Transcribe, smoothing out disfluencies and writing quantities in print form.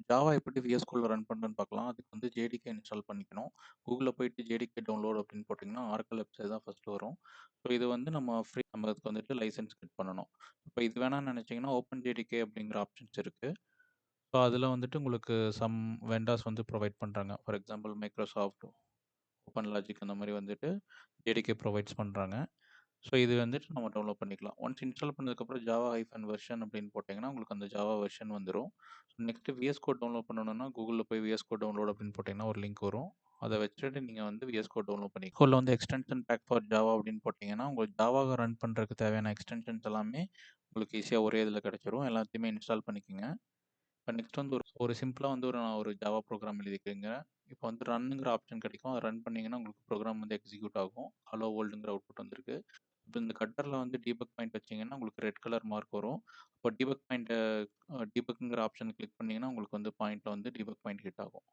Java எப்படி vs கோட்ல run பண்ணுறதுன்னு பார்க்கலாம். அதுக்கு வந்து ஜேடிகே இன்ஸ்டால் பண்ணிக்கணும். கூகுள்ல போயிட்டு ஜேடிகே டவுன்லோட் அப்படின்னு போட்டிங்கன்னா, ஆரக்கிள் வெப்சைட் தான் ஃபர்ஸ்ட் வரும். ஸோ இது வந்து நம்ம அதுக்கு வந்துட்டு லைசென்ஸ் கட் பண்ணணும். இப்போ இது வேணாம்னு நினைச்சீங்கன்னா, ஓப்பன் ஜேடிகே அப்படிங்கிற ஆப்ஷன்ஸ் இருக்கு. ஸோ அதில வந்துட்டு உங்களுக்கு சம் வெண்டார்ஸ் வந்து ப்ரொவைட் பண்றாங்க. For example Microsoft, open logic அந்த மாரி வந்துட்டு ஜேடிகே ப்ரொவைட்ஸ் பண்றாங்க. ஸோ இது வந்துட்டு நம்ம டவுன்லோட் பண்ணிக்கலாம். ஒன்ஸ் இன்ஸ்டால் பண்ணதுக்கப்புறம் ஜாவா ஹைஃபன் வெர்ஷன் அப்படின்னு போட்டிங்கன்னா, உங்களுக்கு அந்த ஜாவா வெர்ஷன் வந்துரும். So next VS code download பண்ணணும்னா, கூகுள்ல போய் விஎஸ் கோட் டவுன்லோட் அப்படின்னு போட்டிங்கன்னா ஒரு லிங்க் வரும். அத வச்சுட்டு நீங்க வந்து விஎஸ் கோட் டவுன்லோட் கோட்ல வந்து எக்ஸ்டென்ஷன் பேக் ஃபார் ஜாவா அப்படின்னு போட்டிங்கன்னா, உங்களுக்கு ஜாவாவ ரன் பண்றதுக்கு தேவையான எக்ஸ்டென்ஷன்ஸ் எல்லாமே உங்களுக்கு ஈஸியா ஒரே இதில கிடைச்சிரும். எல்லாத்தையுமே இன்ஸ்டால் பண்ணிக்கங்க. இப்ப நெக்ஸ்ட் வந்து ஒரு ஒரு சிம்பிளா வந்து நான் ஒரு ஜாவா ப்ரோகிராம் எழுதிக்கிறேங்க. இப்போ வந்து ரன்னுங்கிற ஆப்ஷன் கிடைக்கும். அத ரன் பண்ணீங்கன்னா, உங்களுக்கு ப்ரோகிராம் வந்து எக்ஸிக்யூட் ஆகும். ஹலோ வேர்ல்டுங்கிற அவுட்புட் வந்திருக்கு. இப்ப இந்த கட்டர்ல வந்து டீபக் பாயிண்ட் வச்சீங்கன்னா, உங்களுக்கு ரெட் கலர் மார்க் வரும். அப்போ டீபக்குங்கிற ஆப்ஷன் கிளிக் பண்ணீங்கன்னா, உங்களுக்கு வந்து பாயிண்ட்ல வந்து டீபக் பாயிண்ட் ஹிட் ஆகும்.